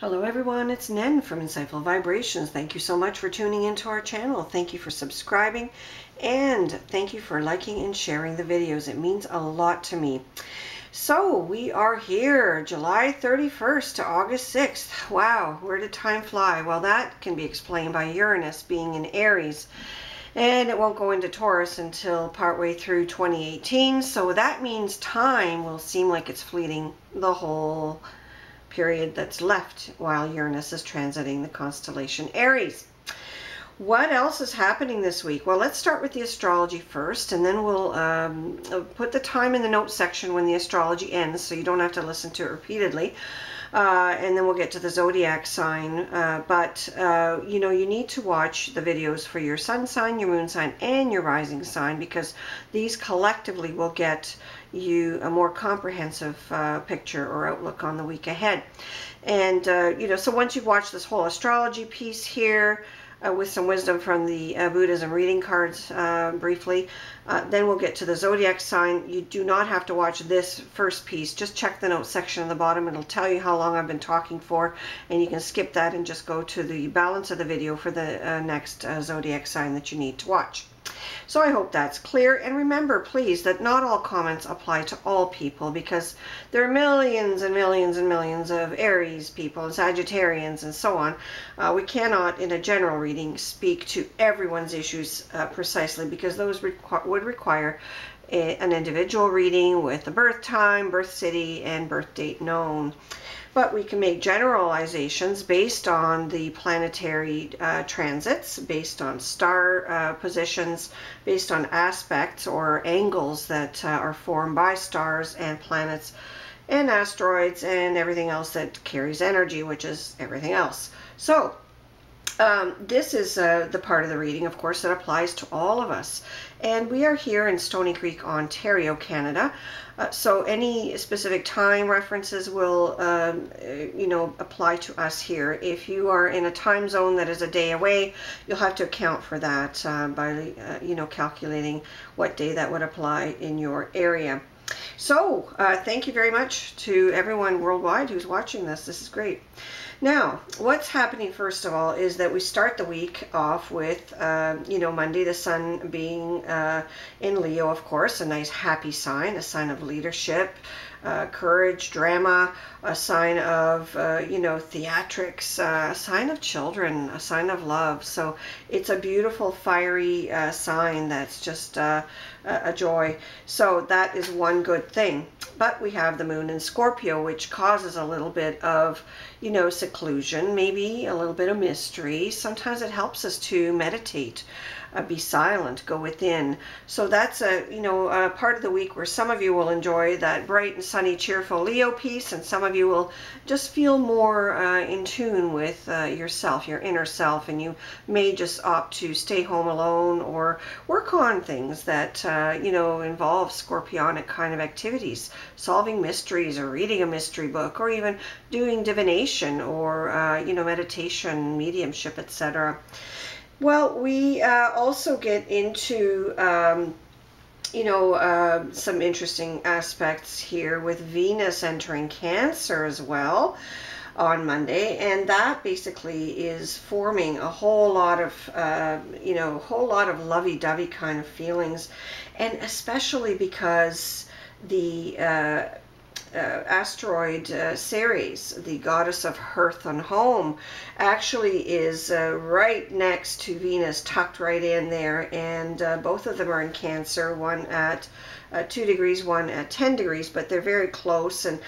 Hello everyone, it's Nen from Insightful Vibrations. Thank you so much for tuning into our channel. Thank you for subscribing and thank you for liking and sharing the videos. It means a lot to me. So we are here July 31st to August 6th. Wow, where did time fly? Well, that can be explained by Uranus being in Aries. And it won't go into Taurus until partway through 2018. So that means time will seem like it's fleeting the whole period that's left while Uranus is transiting the constellation Aries. What else is happening this week? Well, let's start with the astrology first, and then we'll put the time in the notes section when the astrology ends, so you don't have to listen to it repeatedly. And then we'll get to the zodiac sign. You know, you need to watch the videos for your sun sign, your moon sign, and your rising sign, because these collectively will get you a more comprehensive picture or outlook on the week ahead. And, you know, so once you've watched this whole astrology piece here, with some wisdom from the Buddhism reading cards briefly. Then we'll get to the zodiac sign. You do not have to watch this first piece. Just check the notes section on the bottom. It'll tell you how long I've been talking for, and you can skip that and just go to the balance of the video for the next zodiac sign that you need to watch. So I hope that's clear. And remember, please, that not all comments apply to all people, because there are millions and millions and millions of Aries people and Sagittarians and so on. We cannot, in a general reading, speak to everyone's issues precisely, because those would require an individual reading with the birth time, birth city, and birth date known. But we can make generalizations based on the planetary transits, based on star positions, based on aspects or angles that are formed by stars and planets and asteroids and everything else that carries energy, which is everything else. So this is the part of the reading, of course, that applies to all of us. And we are here in Stony Creek, Ontario, Canada. So any specific time references will, you know, apply to us here. If you are in a time zone that is a day away, you'll have to account for that by, you know, calculating what day that would apply in your area. So thank you very much to everyone worldwide who's watching this. This is great. Now, what's happening first of all is that we start the week off with, you know, Monday, the sun being in Leo, of course, a nice happy sign, a sign of leadership, courage, drama, a sign of, you know, theatrics, a sign of children, a sign of love. So it's a beautiful, fiery sign that's just a joy. So that is one good thing. But we have the moon in Scorpio, which causes a little bit of, you know, seclusion, maybe a little bit of mystery. Sometimes it helps us to meditate, be silent, go within. So that's a, you know, a part of the week where some of you will enjoy that bright and sunny, cheerful Leo piece, and some of you will just feel more in tune with yourself, your inner self, and you may just opt to stay home alone or work on things that, you know, involve scorpionic kind of activities, solving mysteries or reading a mystery book, or even doing divination or, you know, meditation, mediumship, etc. Well, we also get into, you know, some interesting aspects here with Venus entering Cancer as well on Monday, and that basically is forming a whole lot of, you know, a whole lot of lovey-dovey kind of feelings, and especially because the asteroid Ceres, the goddess of hearth and home, actually is right next to Venus, tucked right in there, and both of them are in Cancer, one at 2 degrees, one at 10 degrees, but they're very close, and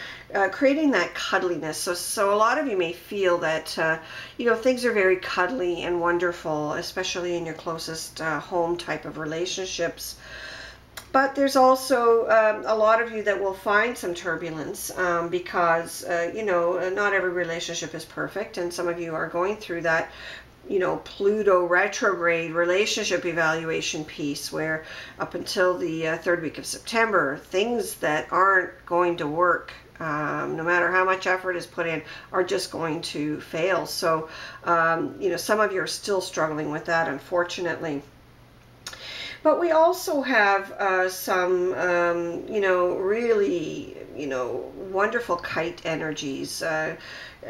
creating that cuddliness. So a lot of you may feel that, you know, things are very cuddly and wonderful, especially in your closest home type of relationships. But there's also a lot of you that will find some turbulence because, you know, not every relationship is perfect, and some of you are going through that, you know, Pluto retrograde relationship evaluation piece, where up until the third week of September, things that aren't going to work, no matter how much effort is put in, are just going to fail. So, you know, some of you are still struggling with that, unfortunately. But we also have some, you know, really, you know, wonderful kite energies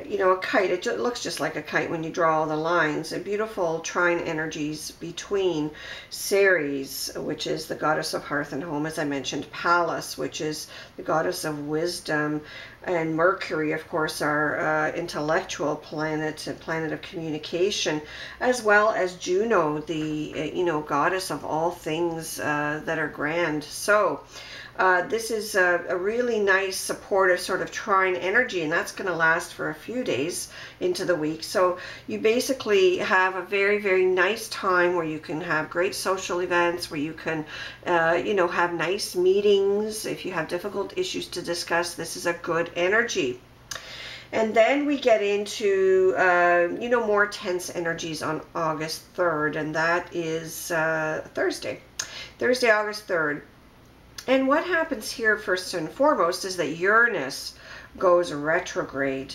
you know, a kite. It looks just like a kite when you draw all the lines. A beautiful trine energies between Ceres, which is the goddess of hearth and home, as I mentioned, Pallas, which is the goddess of wisdom, and Mercury, of course, our intellectual planet, a planet of communication, as well as Juno, the you know, goddess of all things that are grand. So this is a really nice supportive sort of trine energy, and that's going to last for a few days into the week. So you basically have a very, very nice time where you can have great social events, where you can you know, have nice meetings. If you have difficult issues to discuss, this is a good energy. And then we get into, you know, more tense energies on August 3rd, and that is Thursday, August 3rd. And what happens here first and foremost is that Uranus goes retrograde.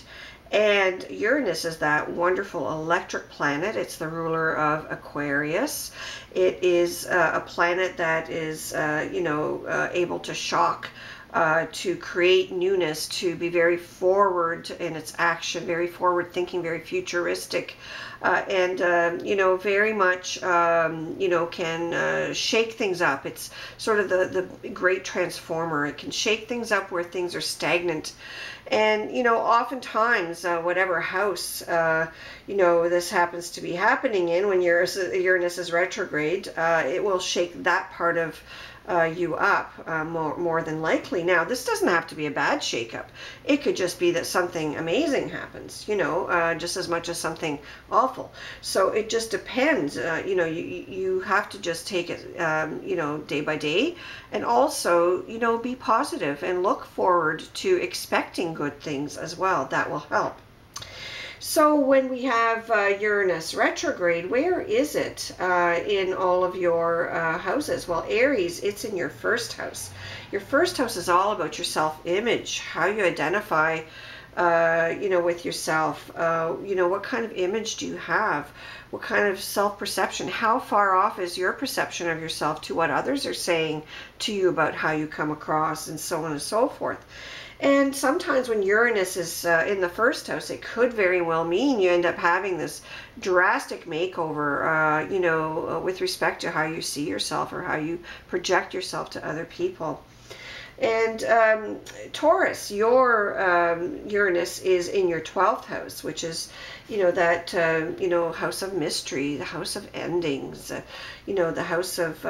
And Uranus is that wonderful electric planet. It's the ruler of Aquarius. It is a planet that is, you know, able to shock, to create newness, to be very forward in its action, very forward thinking, very futuristic, and you know, very much you know, can shake things up. It's sort of the great transformer. It can shake things up where things are stagnant. And you know, oftentimes whatever house you know, this happens to be happening in, when Uranus is retrograde, it will shake that part of you up more than likely. Now, this doesn't have to be a bad shakeup. It could just be that something amazing happens, you know, just as much as something awful. So it just depends. You know, you have to just take it, you know, day by day, and also, you know, be positive and look forward to expecting good things as well. That will help. So when we have Uranus retrograde, where is it in all of your houses? Well, Aries, it's in your first house. Your first house is all about your self-image, how you identify, you know, with yourself. You know, what kind of image do you have? What kind of self-perception? How far off is your perception of yourself to what others are saying to you about how you come across, and so on and so forth. And sometimes when Uranus is in the first house, it could very well mean you end up having this drastic makeover, you know, with respect to how you see yourself or how you project yourself to other people. And Taurus, your Uranus is in your 12th house, which is, you know, that, you know, house of mystery, the house of endings, you know, the house of,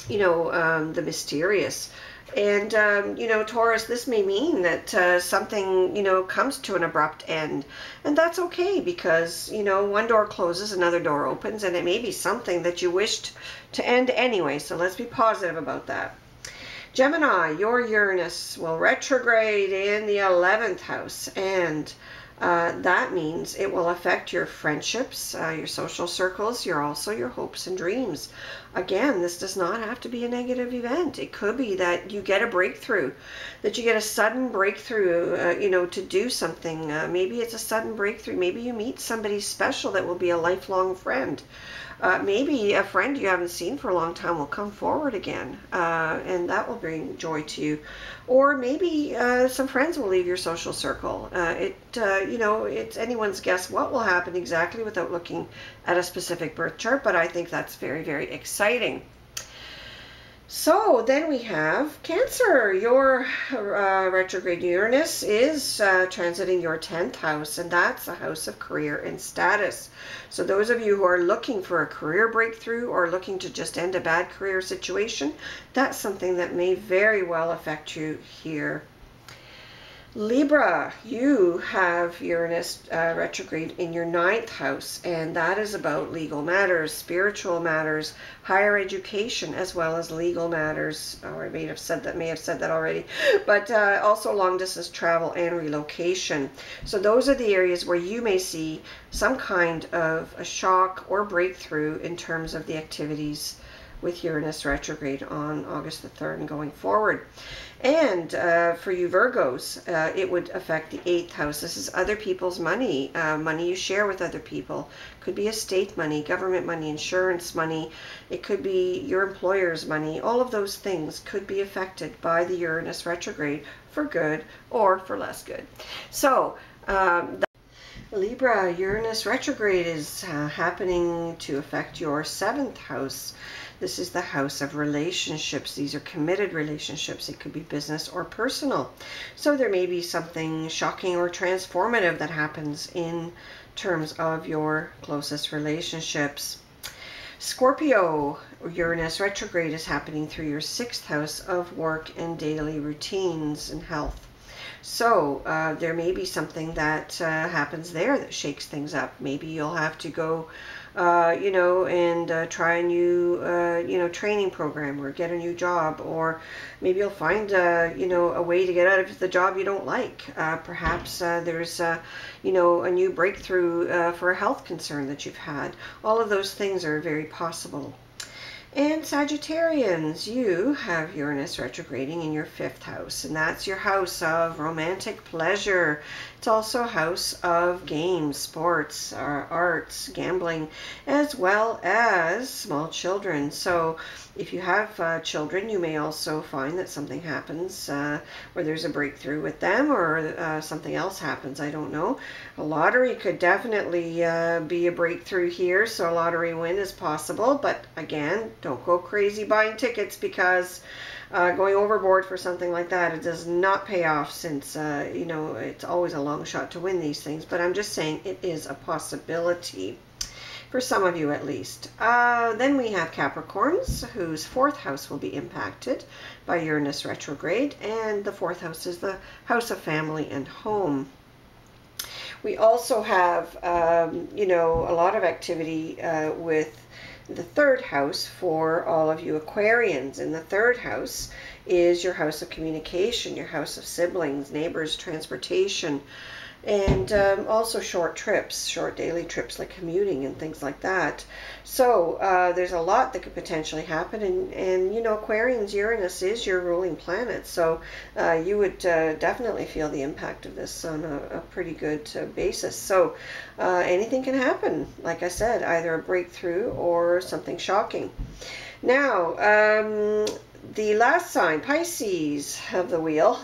you know, the mysterious. And, you know, Taurus, this may mean that something, you know, comes to an abrupt end. And that's okay, because, you know, one door closes, another door opens, and it may be something that you wished to end anyway. So let's be positive about that. Gemini, your Uranus will retrograde in the 11th house, and that means it will affect your friendships, your social circles, also your hopes and dreams. Again, this does not have to be a negative event. It could be that you get a breakthrough, that you get a sudden breakthrough, you know, to do something. Maybe it's a sudden breakthrough. Maybe you meet somebody special that will be a lifelong friend. Maybe a friend you haven't seen for a long time will come forward again, and that will bring joy to you. Or maybe some friends will leave your social circle. You know, it's anyone's guess what will happen exactly without looking at a specific birth chart, but I think that's very, very exciting. So then we have Cancer. Your retrograde Uranus is transiting your 10th house, and that's a house of career and status. So those of you who are looking for a career breakthrough or looking to just end a bad career situation, that's something that may very well affect you here. Libra, you have Uranus retrograde in your 9th house, and that is about legal matters, spiritual matters, higher education, as well as legal matters. Oh, I may have said that already, but also long distance travel and relocation. So those are the areas where you may see some kind of a shock or breakthrough in terms of the activities with Uranus retrograde on August the 3rd and going forward. And for you Virgos, it would affect the 8th house. This is other people's money, money you share with other people. Could be estate money, government money, insurance money. It could be your employer's money. All of those things could be affected by the Uranus retrograde for good or for less good. So Libra, Uranus retrograde is happening to affect your 7th house. This is the house of relationships. These are committed relationships. It could be business or personal. So there may be something shocking or transformative that happens in terms of your closest relationships. Scorpio, Uranus retrograde is happening through your 6th house of work and daily routines and health. So there may be something that happens there that shakes things up. Maybe you'll have to go, and try a new, training program or get a new job, or maybe you'll find, a way to get out of the job you don't like. Perhaps there's, a new breakthrough for a health concern that you've had. All of those things are very possible. And Sagittarians, you have Uranus retrograding in your 5th house, and that's your house of romantic pleasure. It's also a house of games, sports, arts, gambling, as well as small children. So if you have children, you may also find that something happens where there's a breakthrough with them, or something else happens. I don't know. A lottery could definitely be a breakthrough here, so a lottery win is possible. But again, don't go crazy buying tickets, because going overboard for something like that, it does not pay off, since it's always a long shot to win these things. But I'm just saying it is a possibility for some of you at least. Then we have Capricorns, whose 4th house will be impacted by Uranus retrograde, and the 4th house is the house of family and home. We also have, a lot of activity with the 3rd house for all of you Aquarians. And the 3rd house is your house of communication, your house of siblings, neighbors, transportation, and also short trips, short daily trips like commuting and things like that. So there's a lot that could potentially happen, and Aquarians, Uranus is your ruling planet, so you would definitely feel the impact of this on a pretty good basis. So anything can happen, like I said, either a breakthrough or something shocking. Now, the last sign, Pisces of the wheel,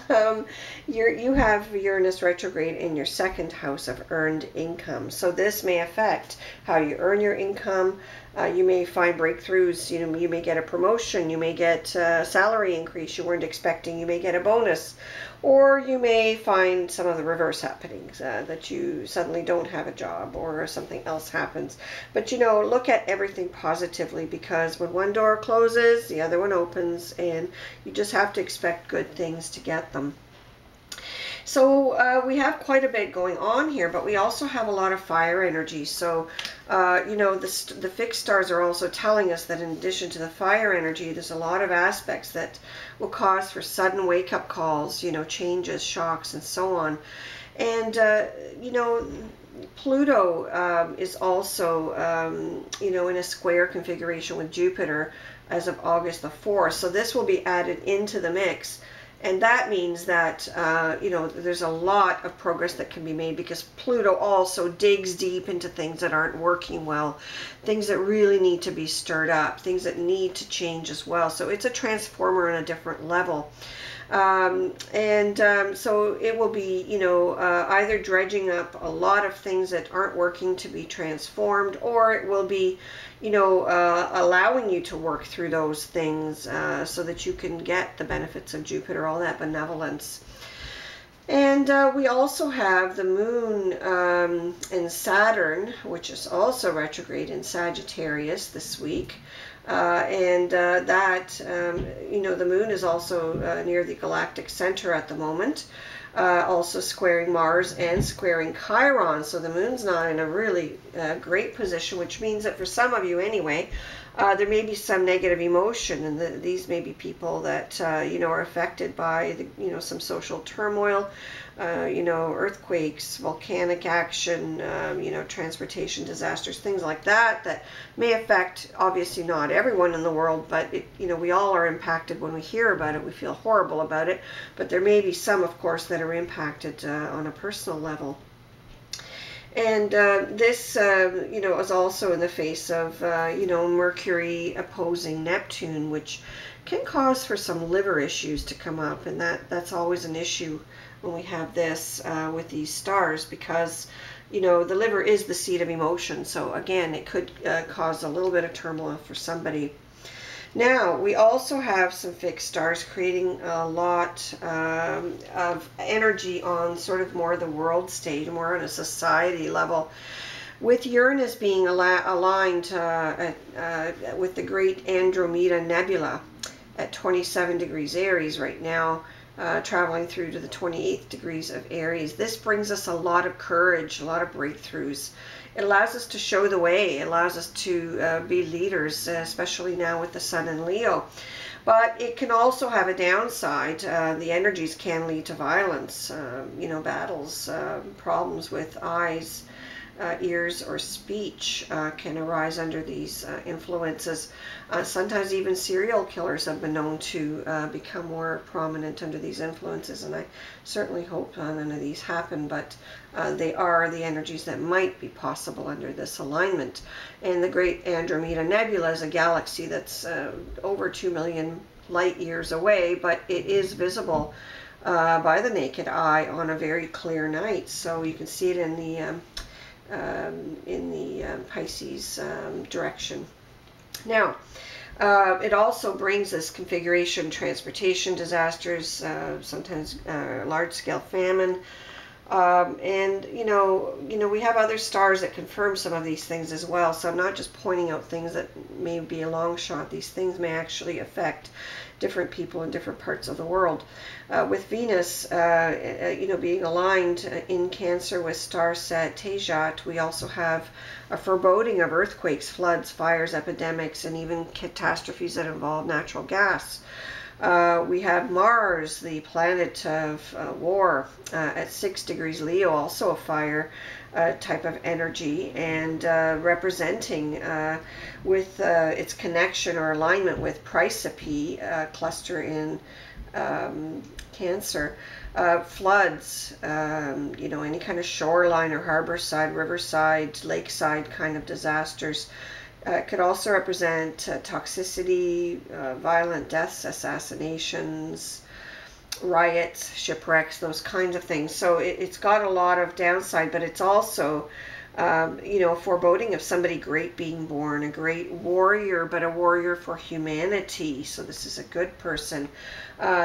you have Uranus retrograde in your 2nd house of earned income. So this may affect how you earn your income. You may find breakthroughs. You may get a promotion. You may get a salary increase you weren't expecting. You may get a bonus. Or you may find some of the reverse happenings, that you suddenly don't have a job or something else happens. But look at everything positively, because when one door closes, the other one opens, and you just have to expect good things to get them. So we have quite a bit going on here, but we also have a lot of fire energy. So, the fixed stars are also telling us that in addition to the fire energy, there's a lot of aspects that will cause for sudden wake-up calls, changes, shocks, and so on. And, Pluto is also, in a square configuration with Jupiter as of August the 4th. So this will be added into the mix. And that means that, there's a lot of progress that can be made, because Pluto also digs deep into things that aren't working well, things that really need to be stirred up, things that need to change as well. So it's a transformer on a different level. So it will be, either dredging up a lot of things that aren't working to be transformed, or it will be, allowing you to work through those things so that you can get the benefits of Jupiter, all that benevolence. And we also have the Moon and Saturn, which is also retrograde in Sagittarius this week. The Moon is also near the galactic center at the moment, also squaring Mars and squaring Chiron. So the Moon's not in a really great position, which means that for some of you anyway, there may be some negative emotion, and these may be people that are affected by some social turmoil, earthquakes, volcanic action, transportation disasters, things like that, that may affect, obviously not everyone in the world, but we all are impacted when we hear about it. We feel horrible about it, but there may be some, of course, that are impacted on a personal level. And this, is also in the face of, Mercury opposing Neptune, which can cause for some liver issues to come up, and that's always an issue when we have this with these stars, because you know, the liver is the seat of emotion. So again, it could cause a little bit of turmoil for somebody. Now, we also have some fixed stars creating a lot of energy on sort of more the world stage, more on a society level, with Uranus being aligned with the Great Andromeda Nebula at 27 degrees Aries right now, traveling through to the 28th degrees of Aries. This brings us a lot of courage, a lot of breakthroughs. It allows us to show the way. It allows us to be leaders, especially now with the Sun in Leo. But it can also have a downside. The energies can lead to violence, you know, battles, problems with eyes, ears, or speech can arise under these influences. Sometimes even serial killers have been known to become more prominent under these influences, and I certainly hope none of these happen, but they are the energies that might be possible under this alignment. And the Great Andromeda Nebula is a galaxy that's over 2 million light years away, but it is visible by the naked eye on a very clear night. So you can see it in the Pisces direction. Now, it also brings us configuration, transportation disasters, sometimes large-scale famine, and you know, we have other stars that confirm some of these things as well. So I'm not just pointing out things that may be a long shot. These things may actually affect different people in different parts of the world. With Venus, you know, being aligned in Cancer with star set Tejat, we also have a foreboding of earthquakes, floods, fires, epidemics, and even catastrophes that involve natural gas. We have Mars, the planet of war, at 6 degrees Leo, also a fire type of energy, and representing with its connection or alignment with Praesepe, cluster in Cancer, floods, you know, any kind of shoreline or harbor side, riverside, lakeside kind of disasters. Could also represent toxicity, violent deaths, assassinations, riots, shipwrecks, those kinds of things. So it's got a lot of downside, but it's also, you know, a foreboding of somebody great being born, a great warrior, but a warrior for humanity. So this is a good person,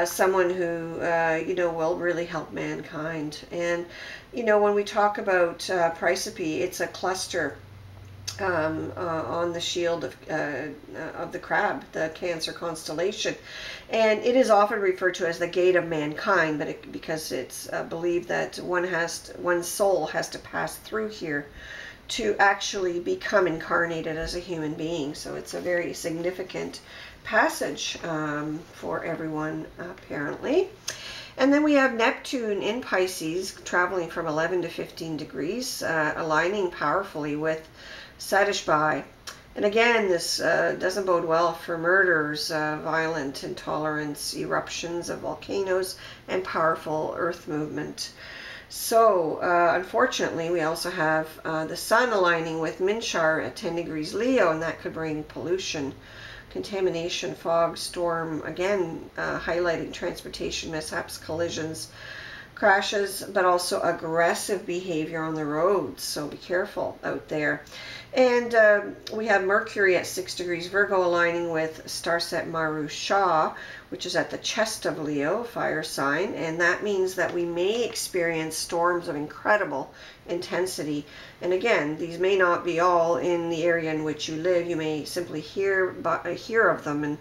someone who, you know, will really help mankind. And, you know, when we talk about Praesepe, it's a cluster on the shield of the crab, the Cancer constellation, and it is often referred to as the gate of mankind, but because it's believed that one's soul has to pass through here to actually become incarnated as a human being. So it's a very significant passage for everyone, apparently. And then we have Neptune in Pisces, traveling from 11 to 15 degrees, aligning powerfully with Satisby. And again, this doesn't bode well for murders, violent intolerance, eruptions of volcanoes, and powerful earth movement. So, unfortunately, we also have the Sun aligning with Minchar at 10 degrees Leo, and that could bring pollution, contamination, fog, storm, again, highlighting transportation mishaps, collisions, crashes, but also aggressive behavior on the roads. So be careful out there. And we have Mercury at 6 degrees Virgo aligning with star set Marusha, which is at the chest of Leo, fire sign. And that means that we may experience storms of incredible intensity. And again, these may not be all in the area in which you live. You may simply hear of them and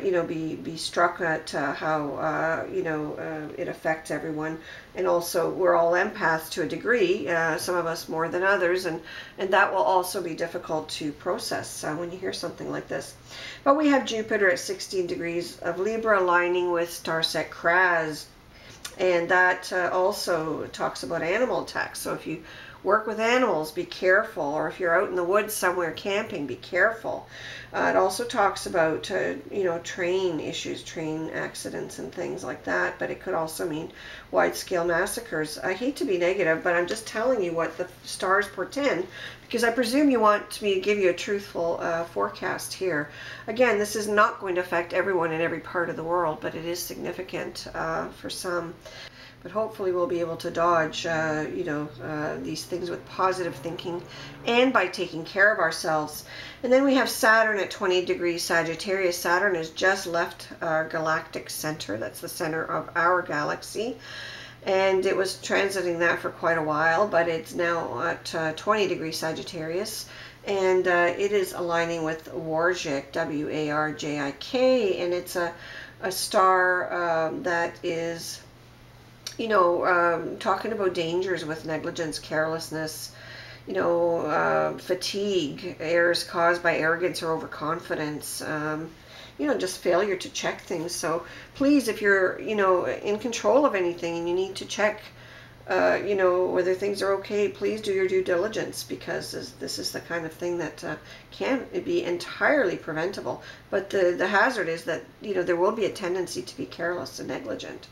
you know, be struck at how you know, it affects everyone. And also, we're all empaths to a degree, some of us more than others, and that will also be difficult to process when you hear something like this. But we have Jupiter at 16 degrees of Libra aligning with star set Kraz, and that also talks about animal attacks. So if you work with animals, be careful. Or if you're out in the woods somewhere camping, be careful. It also talks about, you know, train issues, train accidents and things like that. But it could also mean wide-scale massacres. I hate to be negative, but I'm just telling you what the stars portend, because I presume you want me to give you a truthful forecast here. Again, this is not going to affect everyone in every part of the world, but it is significant for some. but hopefully we'll be able to dodge, these things with positive thinking and by taking care of ourselves. And then we have Saturn at 20 degrees Sagittarius. Saturn has just left our galactic center. That's the center of our galaxy. And it was transiting that for quite a while, but it's now at 20 degrees Sagittarius. And it is aligning with Warjik, W-A-R-J-I-K, and it's a star that is, talking about dangers with negligence, carelessness, fatigue, errors caused by arrogance or overconfidence, just failure to check things. So please, if you're, in control of anything and you need to check, whether things are okay, please do your due diligence, because this is the kind of thing that can be entirely preventable. But the hazard is that, there will be a tendency to be careless and negligent.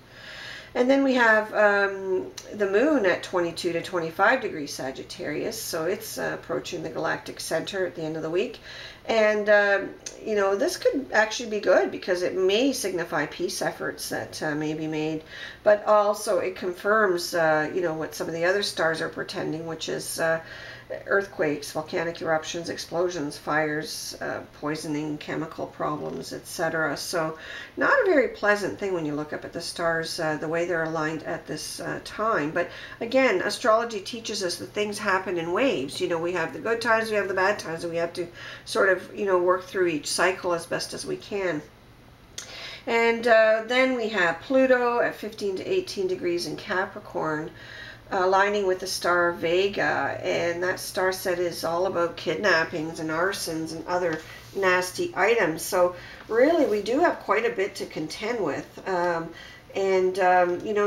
And then we have the moon at 22 to 25 degrees Sagittarius. So it's approaching the galactic center at the end of the week. And, this could actually be good, because it may signify peace efforts that may be made. But also it confirms, what some of the other stars are portending, which is earthquakes, volcanic eruptions, explosions, fires, poisoning, chemical problems, etc. So not a very pleasant thing when you look up at the stars, the way they're aligned at this time. But again, astrology teaches us that things happen in waves. We have the good times, we have the bad times, and we have to sort of, work through each cycle as best as we can. And then we have Pluto at 15 to 18 degrees in Capricorn, aligning with the star Vega, and that star set is all about kidnappings and arsons and other nasty items. So really we do have quite a bit to contend with.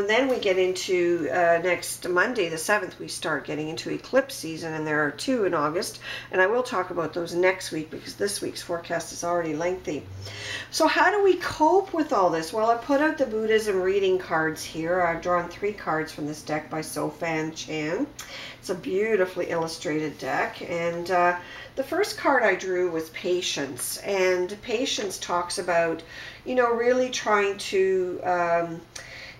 Then we get into next Monday, the 7th, we start getting into eclipse season, and there are 2 in August, and I will talk about those next week, because this week's forecast is already lengthy. So how do we cope with all this? Well, I put out the Buddhism reading cards here. I've drawn 3 cards from this deck by Sofan Chan. It's a beautifully illustrated deck, and the first card I drew was patience, and patience talks about, really trying to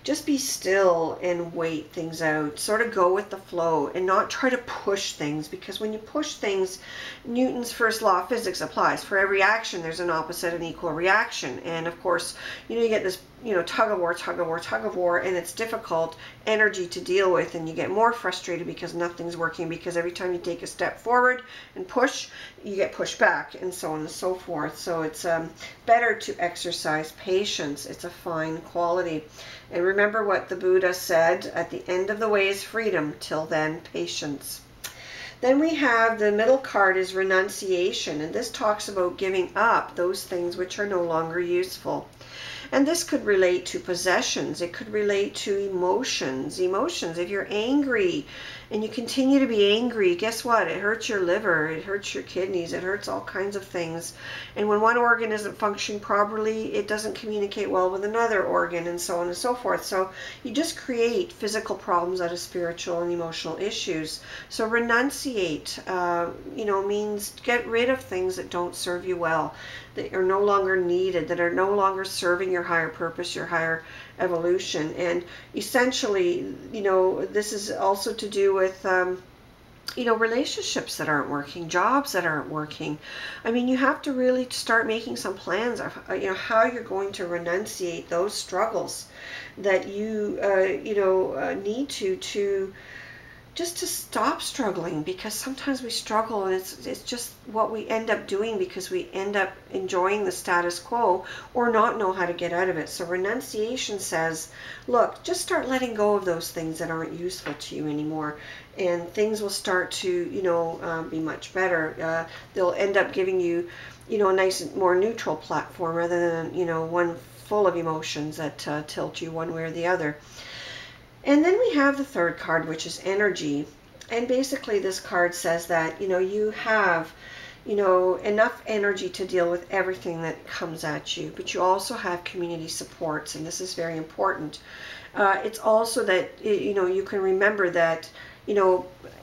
just be still and wait things out, sort of go with the flow and not try to push things, because when you push things, Newton's first law of physics applies. For every action, there's an opposite and equal reaction. And of course, you get this, tug of war, tug of war, tug of war, and it's difficult energy to deal with, and you get more frustrated because nothing's working, because every time you take a step forward and push, you get pushed back, and so on and so forth. So it's better to exercise patience. It's a fine quality. And remember what the Buddha said, at the end of the way is freedom, till then patience. Then we have the middle card is renunciation, and this talks about giving up those things which are no longer useful. And this could relate to possessions. It could relate to emotions. Emotions, if you're angry and you continue to be angry, guess what? It hurts your liver, it hurts your kidneys, it hurts all kinds of things. And when one organ isn't functioning properly, it doesn't communicate well with another organ, and so on and so forth. So you just create physical problems out of spiritual and emotional issues. So renunciate, means get rid of things that don't serve you well, that are no longer needed, that are no longer serving your higher purpose, your higher evolution. And essentially, this is also to do with relationships that aren't working, jobs that aren't working. I mean, you have to really start making some plans of how you're going to renunciate those struggles that you need to just to stop struggling, because sometimes we struggle and it's just what we end up doing, because we end up enjoying the status quo or not know how to get out of it. So renunciation says, look, just start letting go of those things that aren't useful to you anymore, and things will start to be much better. They'll end up giving you a nice, more neutral platform, rather than one full of emotions that tilt you one way or the other. And then we have the third card, which is energy. And basically this card says that, you have, enough energy to deal with everything that comes at you, but you also have community supports, and this is very important. It's also that, you can remember that,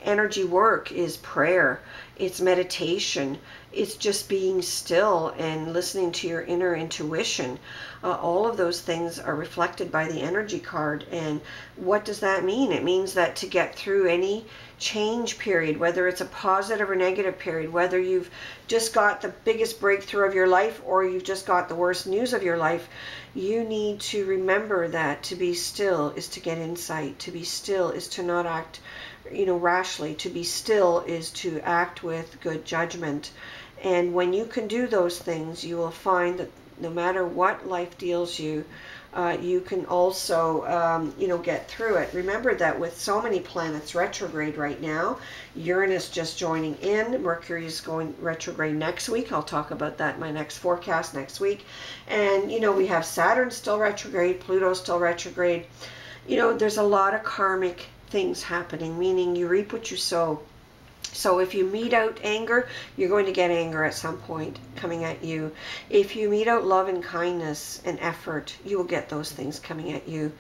energy work is prayer, it's meditation, It's just being still and listening to your inner intuition. All of those things are reflected by the energy card. And what does that mean? It means that to get through any change period, whether it's a positive or negative period, whether you've just got the biggest breakthrough of your life or you've just got the worst news of your life, you need to remember that to be still is to get insight. To be still is to not act, rashly. To be still is to act with good judgment. And when you can do those things, you will find that no matter what life deals you, you can also, get through it. Remember that with so many planets retrograde right now, Uranus just joining in, Mercury is going retrograde next week. I'll talk about that in my next forecast next week. And, we have Saturn still retrograde, Pluto still retrograde. There's a lot of karmic things happening, meaning you reap what you sow. So if you mete out anger, you're going to get anger at some point coming at you. If you mete out love and kindness and effort, you will get those things coming at you.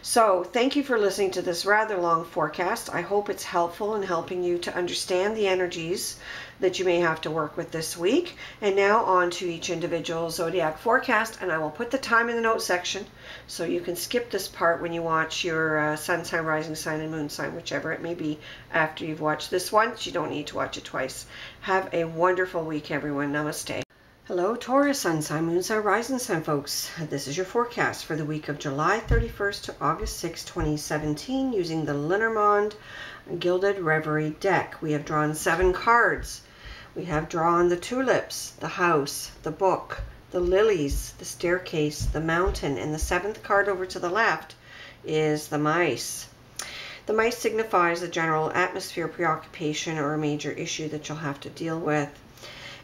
So thank you for listening to this rather long forecast. I hope it's helpful in helping you to understand the energies that you may have to work with this week. And now on to each individual zodiac forecast, and I will put the time in the notes section so you can skip this part when you watch your sun sign, rising sign, and moon sign, whichever it may be, after you've watched this once. You don't need to watch it twice. Have a wonderful week, everyone. Namaste. Hello, Taurus, sun sign, moon sign, rising sign folks. This is your forecast for the week of July 31st to August 6, 2017, using the Lenormand Gilded Reverie deck. We have drawn 7 cards. We have drawn the tulips, the house, the book, the lilies, the staircase, the mountain, and the 7th card over to the left is the mice. The mice signifies the general atmosphere, preoccupation, or a major issue that you'll have to deal with.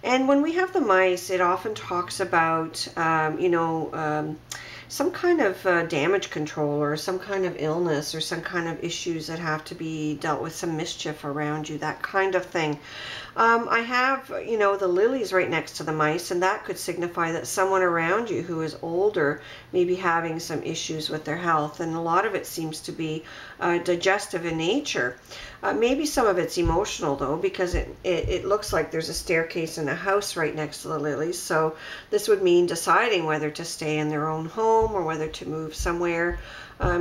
And when we have the mice, it often talks about, some kind of damage control or some kind of illness or some kind of issues that have to be dealt with, some mischief around you, that kind of thing. I have, the lilies right next to the mice, and that could signify that someone around you who is older may be having some issues with their health, and a lot of it seems to be digestive in nature. Maybe some of it's emotional, though, because it looks like there's a staircase and a house right next to the lilies, so this would mean deciding whether to stay in their own home or whether to move somewhere,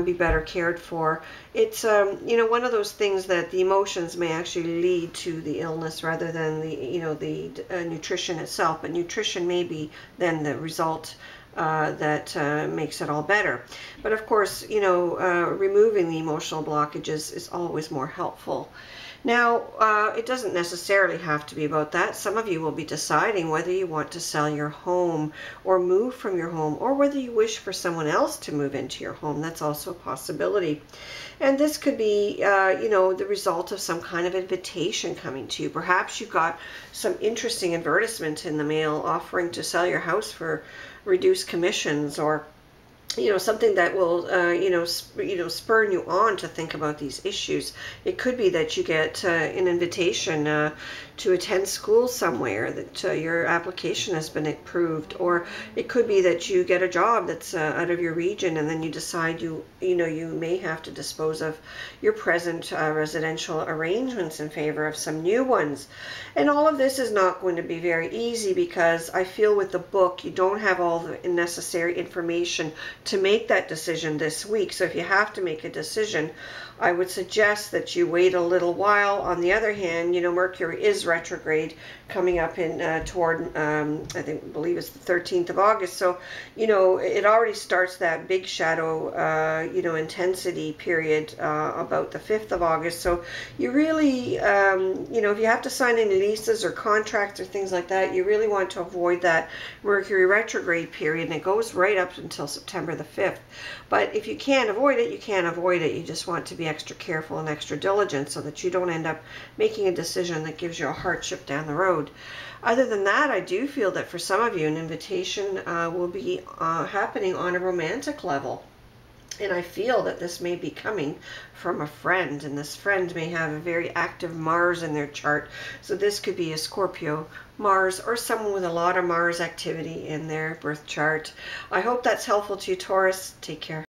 be better cared for. It's one of those things that the emotions may actually lead to the illness rather than the nutrition itself, but nutrition may be then the result that makes it all better. But of course, removing the emotional blockages is always more helpful. Now, it doesn't necessarily have to be about that. Some of you will be deciding whether you want to sell your home or move from your home, or whether you wish for someone else to move into your home. That's also a possibility. And this could be, the result of some kind of invitation coming to you. Perhaps you got some interesting advertisement in the mail offering to sell your house for reduced commissions, or something that will, spur you on to think about these issues. It could be that you get an invitation to attend school somewhere, that your application has been approved, or it could be that you get a job that's out of your region, and then you decide you may have to dispose of your present residential arrangements in favor of some new ones. And all of this is not going to be very easy, because I feel with the book you don't have all the necessary information to make that decision this week. So if you have to make a decision, I would suggest that you wait a little while. On the other hand, Mercury is retrograde coming up in toward I believe it's the 13th of August. So it already starts that big shadow intensity period about the 5th of August. So you really if you have to sign any leases or contracts or things like that, you really want to avoid that Mercury retrograde period, and it goes right up until September the 5th. But if you can't avoid it, you can't avoid it. You just want to be extra careful and extra diligent so that you don't end up making a decision that gives you a hardship down the road. Other than that, I do feel that for some of you, an invitation will be happening on a romantic level. And I feel that this may be coming from a friend, and this friend may have a very active Mars in their chart. So this could be a Scorpio, Mars, or someone with a lot of Mars activity in their birth chart. I hope that's helpful to you, Taurus. Take care.